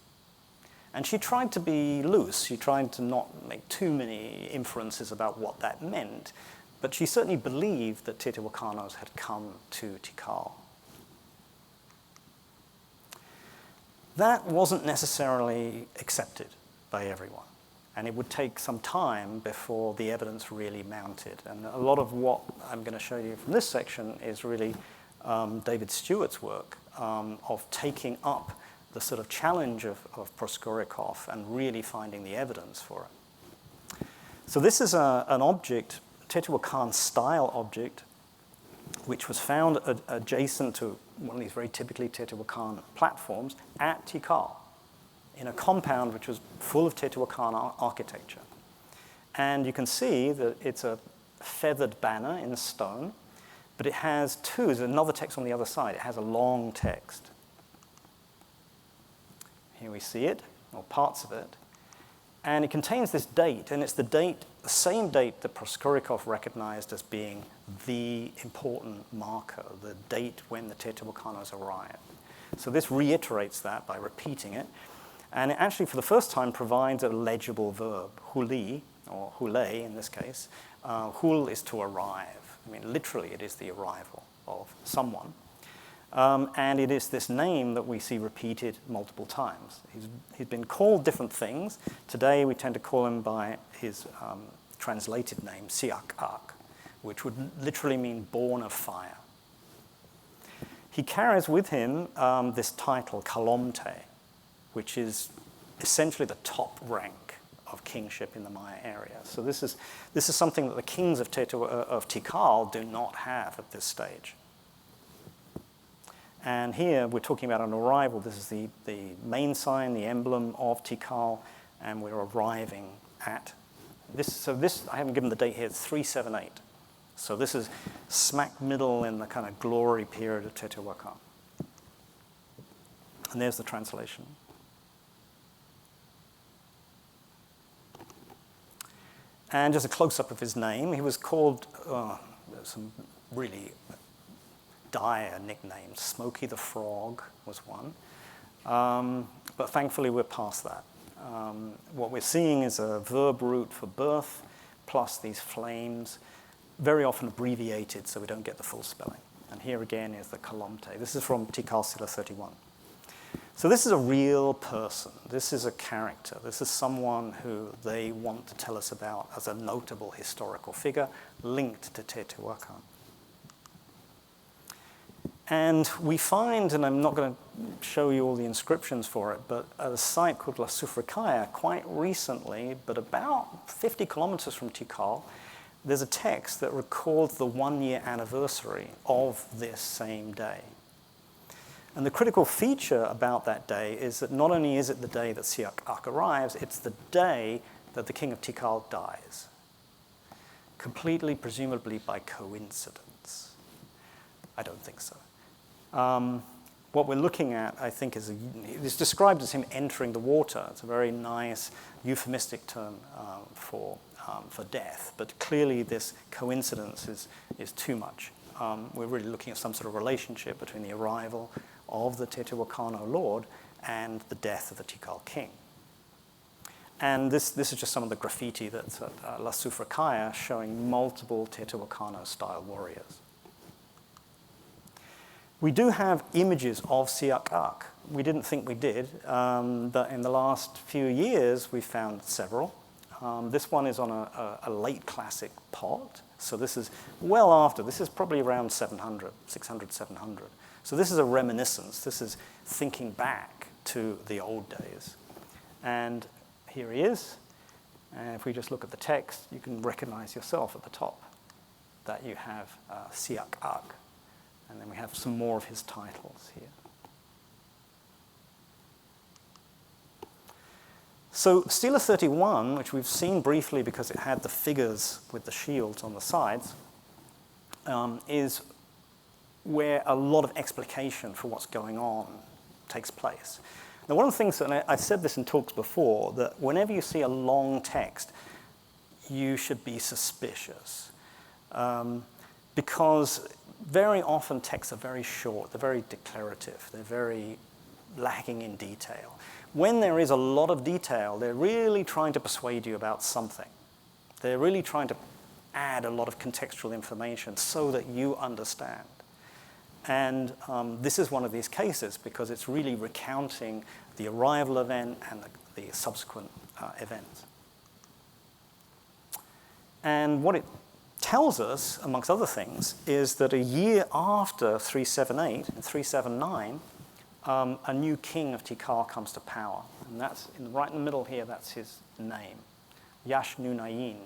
And she tried to be loose. She tried to not make too many inferences about what that meant, but she certainly believed that Teotihuacanos had come to Tikal. That wasn't necessarily accepted by everyone. And it would take some time before the evidence really mounted. And a lot of what I'm going to show you from this section is really David Stewart's work of taking up the sort of challenge of Proskourikov and really finding the evidence for it. So this is an object, Teotihuacan-style object, which was found adjacent to one of these very typically Teotihuacan platforms at Tikal, in a compound which was full of Teotihuacan architecture. And you can see that it's a feathered banner in stone, but it has two. There's another text on the other side. It has a long text. Here we see it, or parts of it. And it contains this date, and it's the same date that Proskourikov recognized as being the important marker, the date when the Teotihuacanos arrived. So this reiterates that by repeating it. And it actually, for the first time, provides a legible verb, huli, or hule in this case. Hul is to arrive. I mean, literally, it is the arrival of someone. And it is this name that we see repeated multiple times. He's been called different things. Today, we tend to call him by his translated name, Siak-Ak, which would literally mean born of fire. He carries with him this title, Kalomte, which is essentially the top rank of kingship in the Maya area. So this is something that the kings of Tikal do not have at this stage. And here we're talking about an arrival. This is the main sign, the emblem of Tikal, and we're arriving at this. So this, I haven't given the date here, it's 378. So this is smack middle in the kind of glory period of Teotihuacan. And there's the translation. And just a close-up of his name. He was called some really dire nicknames. Smokey the Frog was one. But thankfully, we're past that. What we're seeing is a verb root for birth, plus these flames, very often abbreviated so we don't get the full spelling. And here again is the Kalomte. This is from Tikal Sila 31. So this is a real person. This is a character. This is someone who they want to tell us about as a notable historical figure linked to Teotihuacan. And we find, and I'm not going to show you all the inscriptions for it, but at a site called La Sufracaya, quite recently, but about 50 kilometers from Tikal, there's a text that records the 1-year anniversary of this same day. And the critical feature about that day is that not only is it the day that Siak-Ak arrives, it's the day that the king of Tikal dies. Completely, presumably by coincidence. I don't think so. What we're looking at, I think, is described as him entering the water. It's a very nice euphemistic term for death, but clearly this coincidence is too much. We're really looking at some sort of relationship between the arrival of the Teotihuacano Lord and the death of the Tikal king. And this is just some of the graffiti that's at La Sufracaya showing multiple Teotihuacano-style warriors. We do have images of Siak-Ak. We didn't think we did, but in the last few years we've found several. This one is on a late classic pot, so this is well after. This is probably around 700, 600, 700. So this is a reminiscence. This is thinking back to the old days. And here he is. And if we just look at the text, you can recognize yourself at the top that you have Siak-Ak. And then we have some more of his titles here. So Stela 31, which we've seen briefly because it had the figures with the shields on the sides, is where a lot of explication for what's going on takes place. Now, one of the things, and I've said this in talks before, that whenever you see a long text, you should be suspicious. Because very often texts are very short, they're very declarative, they're very lacking in detail. When there is a lot of detail, they're really trying to persuade you about something. They're really trying to add a lot of contextual information so that you understand. And this is one of these cases because it's really recounting the arrival event and the subsequent events. And what it tells us, amongst other things, is that a year after 378 and 379, a new king of Tikal comes to power. And that's right in the middle here, that's his name, Yashnunayin.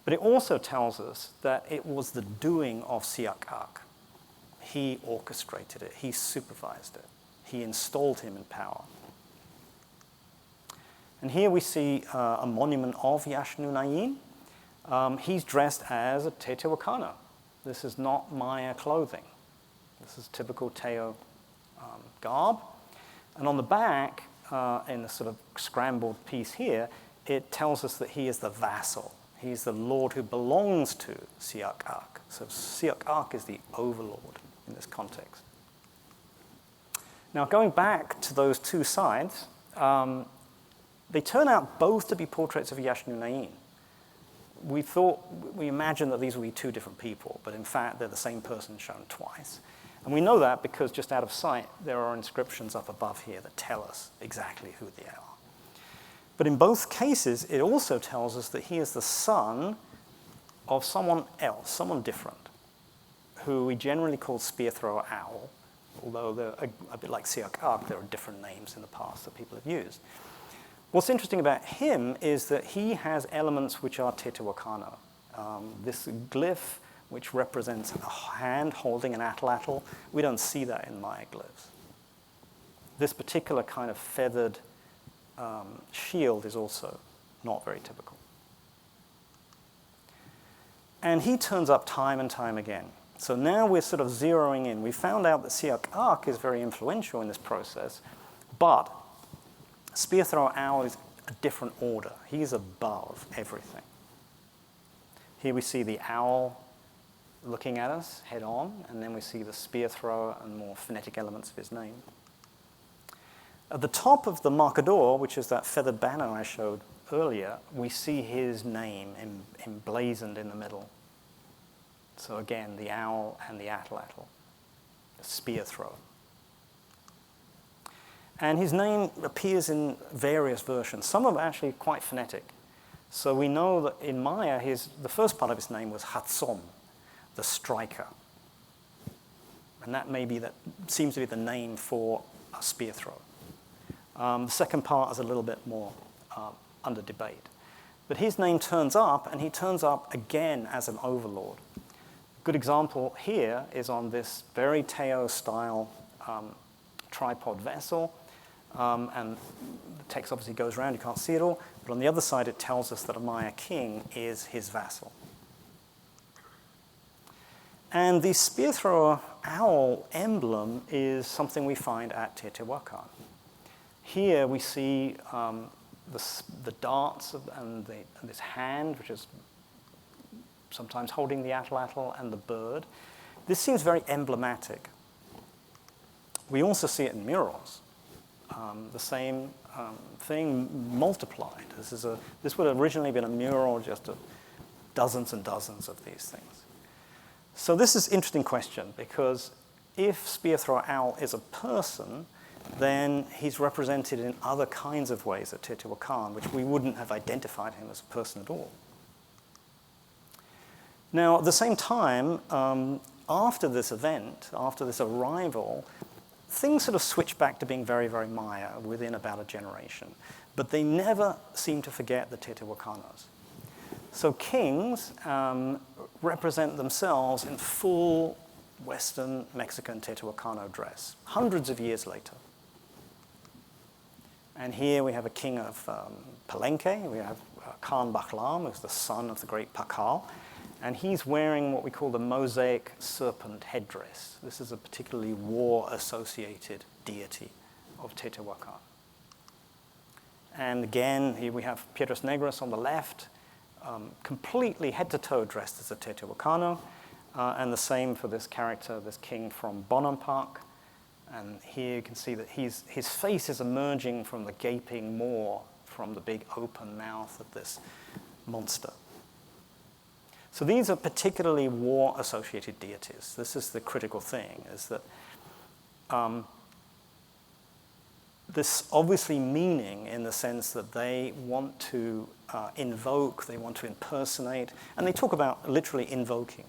But it also tells us that it was the doing of Siak-Ak. He orchestrated it, he supervised it, he installed him in power. And here we see a monument of Yashnunayin. He's dressed as a Teotihuacano. This is not Maya clothing. This is typical Teo garb. And on the back, in the sort of scrambled piece here, it tells us that he is the vassal He's the lord who belongs to Siak-Ak. So Siak-Ak is the overlord in this context. Now, going back to those two sides, they turn out both to be portraits of Yashnu-Nain. We imagined that these would be two different people, but in fact, they're the same person shown twice. And we know that because just out of sight, there are inscriptions up above here that tell us exactly who they are. But in both cases, it also tells us that he is the son of someone else, someone different, who we generally call spear thrower owl, although they're a bit like Siak-Ak, there are different names in the past that people have used. What's interesting about him is that he has elements which are Teotihuacan. This glyph, which represents a hand holding an atlatl, we don't see that in Maya glyphs. This particular kind of feathered shield is also not very typical. And he turns up time and time again. So now we're sort of zeroing in. We found out that Siak-Ak is very influential in this process, but spear thrower owl is a different order. He's above everything. Here we see the owl looking at us head on, and then we see the spear thrower and more phonetic elements of his name. At the top of the marcador, which is that feathered banner I showed earlier, we see his name emblazoned in the middle. So again, the owl and the atlatl, the spear thrower. And his name appears in various versions. Some are actually quite phonetic. So we know that in Maya, the first part of his name was Hatsom, the striker. And that seems to be the name for a spear thrower. The second part is a little bit more under debate. But his name turns up, and he turns up again as an overlord. A good example here is on this very Teo-style tripod vessel. And the text obviously goes around, you can't see it all. But on the other side, it tells us that a Maya king is his vassal. And the spear thrower owl emblem is something we find at Teotihuacan. Here we see the darts and this hand, which is sometimes holding the atlatl and the bird. This seems very emblematic. We also see it in murals. The same thing multiplied. This would have originally been a mural, just of dozens and dozens of these things. So this is an interesting question, because if spear thrower owl is a person, then he's represented in other kinds of ways at Teotihuacan, which we wouldn't have identified him as a person at all. Now, at the same time, after this event, after this arrival, things sort of switch back to being very, very Maya within about a generation. But they never seem to forget the Teotihuacanos. So kings represent themselves in full Western Mexican Teotihuacano dress, hundreds of years later. And here we have a king of Palenque. We have Khan Baklam, who's the son of the great Tikal. And he's wearing what we call the mosaic serpent headdress. This is a particularly war-associated deity of Teotihuacan. And again, here we have Piedras Negras on the left, completely head-to-toe dressed as a Teotihuacano. And the same for this character, this king from Bonampak. And here you can see that his face is emerging from the gaping maw, from the big open mouth of this monster. So these are particularly war-associated deities. This is the critical thing, is that this obviously meaning in the sense that they want to invoke, they want to impersonate, and they talk about literally invoking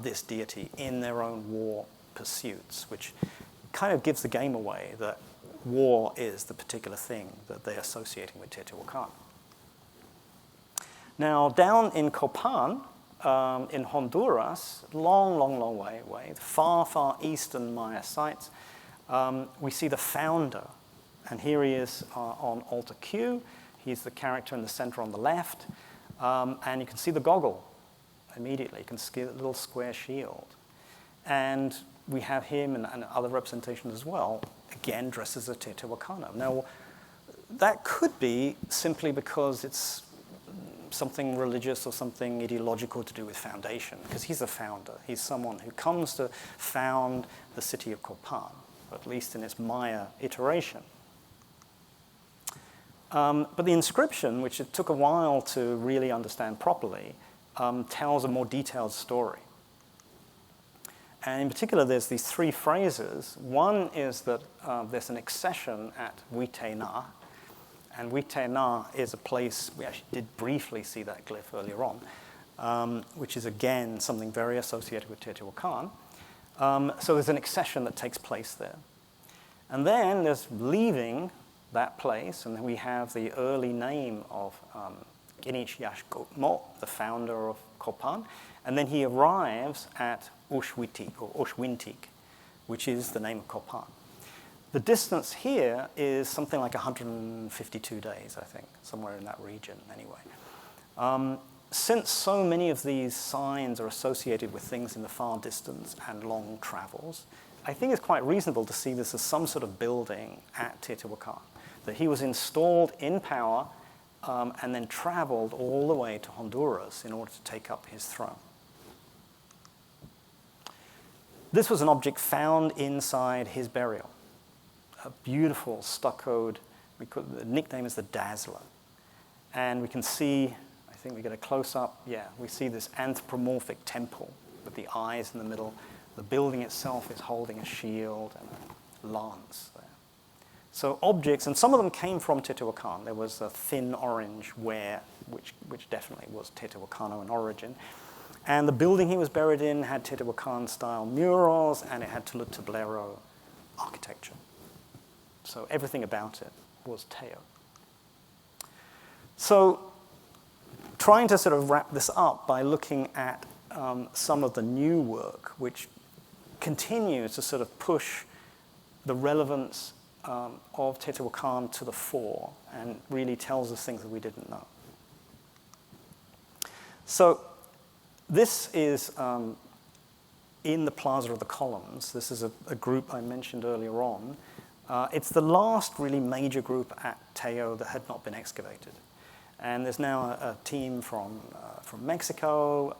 this deity in their own war pursuits, which kind of gives the game away that war is the particular thing that they're associating with Teotihuacan. Now, down in Copan, in Honduras, long way away, far, far eastern Maya sites, we see the founder. And here he is on altar Q. He's the character in the center on the left. And you can see the goggle immediately. You can see the little square shield. And we have him and other representations as well, again, dressed as a Teotihuacano. Now, that could be simply because it's something religious or something ideological to do with foundation, because he's a founder. He's someone who comes to found the city of Copan, at least in its Maya iteration. But the inscription, which it took a while to really understand properly, tells a more detailed story. And in particular, there's these three phrases. One is that there's an accession at Huitena, and Huitena is a place, we actually did briefly see that glyph earlier on, which is again something very associated with Teotihuacan. So there's an accession that takes place there. And then there's leaving that place, and then we have the early name of Inichiashkotmo, the founder of Copan, and then he arrives at Uxhuitic, or Uxhuintic, which is the name of Copan. The distance here is something like 152 days, I think, somewhere in that region anyway. Since so many of these signs are associated with things in the far distance and long travels, I think it's quite reasonable to see this as some sort of building at Teotihuacan, that he was installed in power and then traveled all the way to Honduras in order to take up his throne. This was an object found inside his burial, a beautiful stuccoed, the nickname is the Dazzler. And we can see, I think we get a close-up, yeah, we see this anthropomorphic temple with the eyes in the middle. The building itself is holding a shield and a lance there. So objects, and some of them came from Teotihuacan. There was a thin orange ware, which definitely was Teotihuacano in origin. And the building he was buried in had Teotihuacan-style murals, and it had tablero architecture. So everything about it was Teo. So trying to sort of wrap this up by looking at some of the new work, which continues to sort of push the relevance of Teotihuacan to the fore and really tells us things that we didn't know. So this is in the Plaza of the Columns. This is a group I mentioned earlier on. It's the last really major group at Teo that had not been excavated. And there's now a team from Mexico,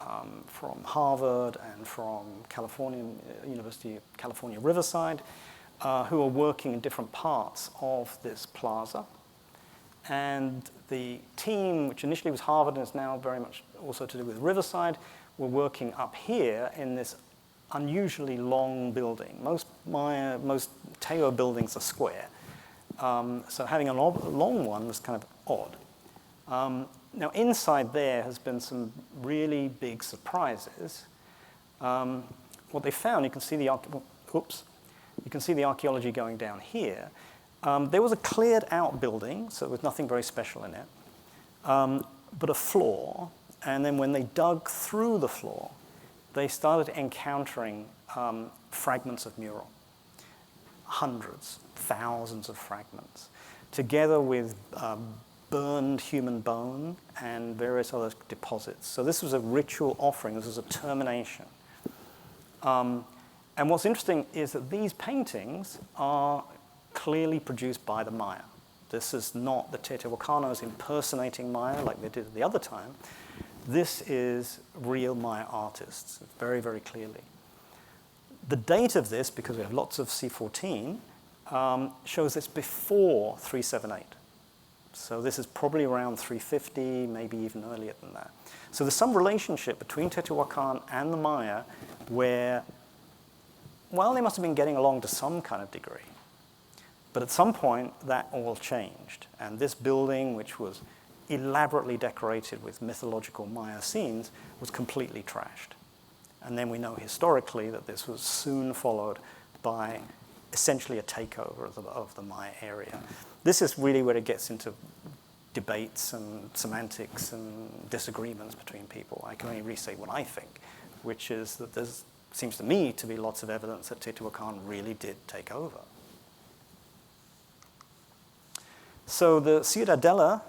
from Harvard, and from University of California, Riverside, who are working in different parts of this plaza. And the team, which initially was Harvard and is now very much also to do with Riverside, were working up here in this unusually long building. Most Teo buildings are square. So having a long one was kind of odd. Now inside there has been some really big surprises. What they found, you can see the archaeology going down here. There was a cleared out building, so there was nothing very special in it, but a floor. And then when they dug through the floor, they started encountering fragments of mural. Hundreds, thousands of fragments, together with burned human bone and various other deposits. So this was a ritual offering. This was a termination. And what's interesting is that these paintings are clearly produced by the Maya. This is not the Teotihuacanos impersonating Maya like they did at the other time. This is real Maya artists, very, very clearly. The date of this, because we have lots of C14, shows it's before 378. So this is probably around 350, maybe even earlier than that. So there's some relationship between Teotihuacan and the Maya where, well, they must have been getting along to some kind of degree. But at some point, that all changed. And this building, which was elaborately decorated with mythological Maya scenes, was completely trashed. And then we know historically that this was soon followed by essentially a takeover of the Maya area. This is really where it gets into debates and semantics and disagreements between people. I can only really say what I think, which is that there seems to me to be lots of evidence that Teotihuacan really did take over. So the Ciudadela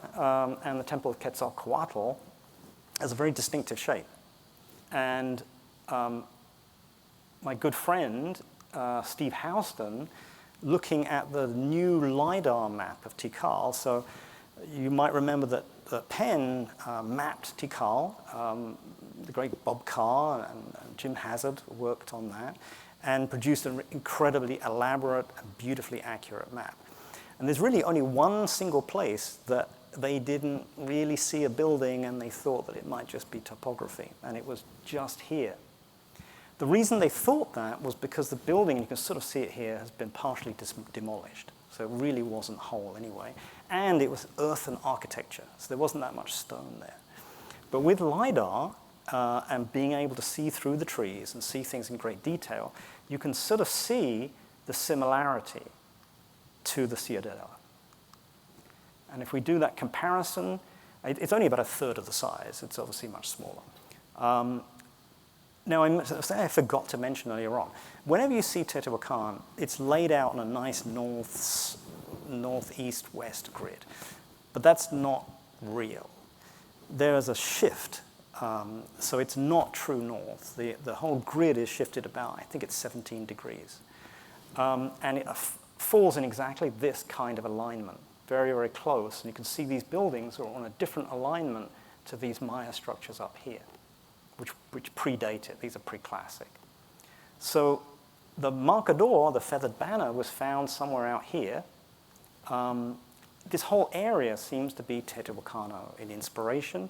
and the Temple of Quetzalcoatl has a very distinctive shape. And my good friend, Steve Houston, looking at the new LiDAR map of Tikal, so you might remember that Penn mapped Tikal. The great Bob Carr and Jim Hazard worked on that and produced an incredibly elaborate and beautifully accurate map. And there's really only one single place that they didn't really see a building and they thought that it might just be topography, and it was just here. The reason they thought that was because the building, you can sort of see it here, has been partially demolished. So it really wasn't whole anyway. And it was earthen architecture, so there wasn't that much stone there. But with LiDAR and being able to see through the trees and see things in great detail, you can sort of see the similarity to the Ciudadela. And if we do that comparison, it's only about a third of the size. It's obviously much smaller. Now, I forgot to mention earlier on, whenever you see Teotihuacan, it's laid out on a nice northeast-west grid. But that's not real. There is a shift. So it's not true north. The whole grid is shifted about, I think it's 17 degrees. And it falls in exactly this kind of alignment, very, very close. And you can see these buildings are on a different alignment to these Maya structures up here, which predate it. These are pre-classic. So the marcador, the feathered banner, was found somewhere out here. This whole area seems to be Teotihuacano in inspiration,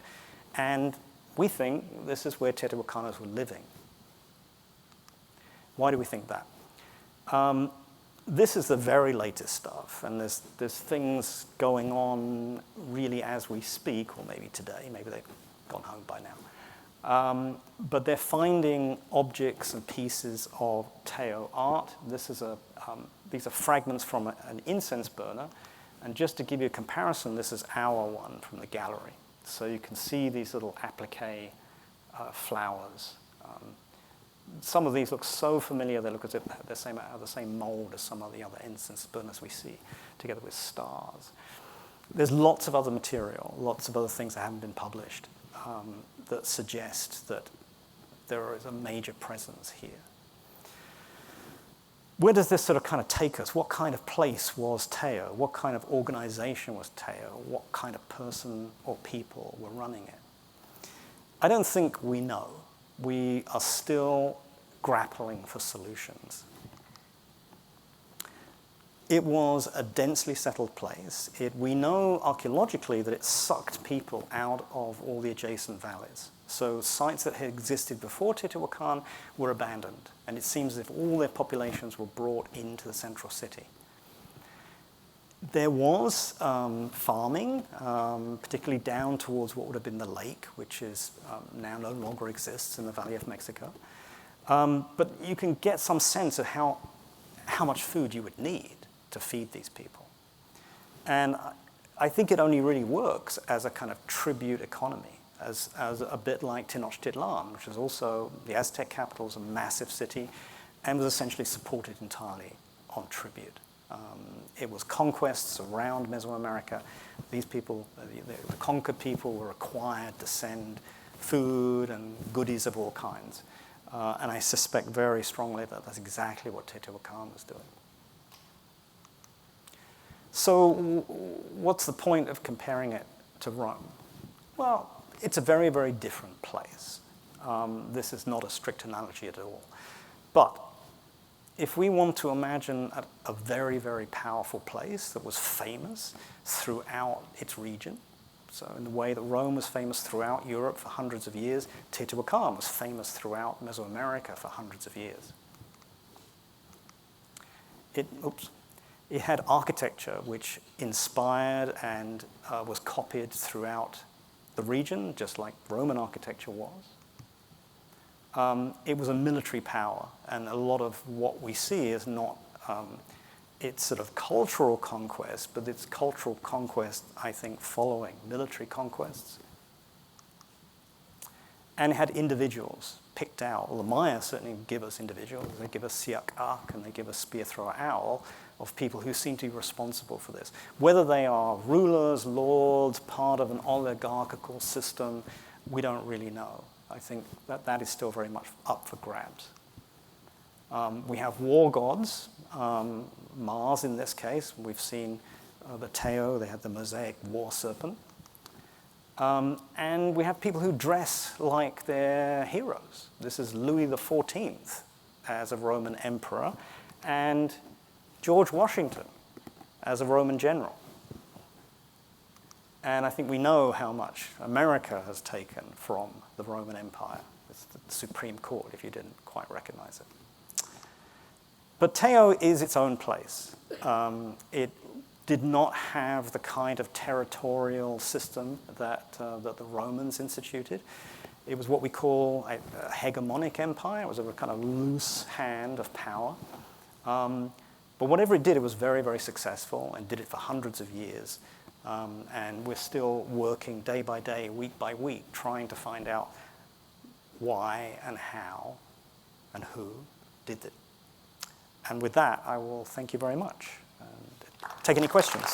and we think this is where Teotihuacanos were living. Why do we think that? This is the very latest stuff, and there's things going on really as we speak, or maybe today. Maybe they've gone home by now. But they're finding objects and pieces of Teo art. These are fragments from an incense burner. And just to give you a comparison, this is our one from the gallery. So you can see these little applique flowers. Some of these look so familiar, they look as if they're the same mold as some of the other incense burners we see, together with stars. There's lots of other material, lots of other things that haven't been published that suggest that there is a major presence here. Where does this sort of kind of take us? What kind of place was Teo? What kind of organization was Teo? What kind of person or people were running it? I don't think we know. We are still grappling for solutions. It was a densely settled place. We know archaeologically that it sucked people out of all the adjacent valleys. So sites that had existed before Teotihuacan were abandoned, and it seems as if all their populations were brought into the central city. There was farming, particularly down towards what would have been the lake, which is now no longer exists in the Valley of Mexico. But you can get some sense of how much food you would need to feed these people. And I think it only really works as a kind of tribute economy, as a bit like Tenochtitlan, which is also the Aztec capital, was a massive city, and was essentially supported entirely on tribute. It was conquests around Mesoamerica. These people, the conquered people, were required to send food and goodies of all kinds. And I suspect very strongly that that's exactly what Teotihuacan was doing. So what's the point of comparing it to Rome? Well, it's a very, very different place. This is not a strict analogy at all. But if we want to imagine a very, very powerful place that was famous throughout its region, so in the way that Rome was famous throughout Europe for hundreds of years, Teotihuacan was famous throughout Mesoamerica for hundreds of years. It had architecture which inspired and was copied throughout the region, just like Roman architecture was. It was a military power, and a lot of what we see is not its sort of cultural conquest, but its cultural conquest, I think, following military conquests. And it had individuals picked out. Well, the Maya certainly give us individuals. They give us Siak-Ak, and they give us Spear Thrower Owl, of people who seem to be responsible for this. Whether they are rulers, lords, part of an oligarchical system, we don't really know. I think that is still very much up for grabs. We have war gods, Mars in this case. We've seen the Teo, they had the mosaic war serpent. And we have people who dress like their heroes. This is Louis XIV as a Roman emperor, and George Washington as a Roman general. And I think we know how much America has taken from the Roman Empire. It's the Supreme Court, if you didn't quite recognize it. But Teo is its own place. It did not have the kind of territorial system that the Romans instituted. It was what we call a hegemonic empire. It was a kind of loose hand of power. But whatever it did, it was very, very successful and did it for hundreds of years. And we're still working day by day, week by week, trying to find out why and how and who did it. And with that, I will thank you very much and take any questions.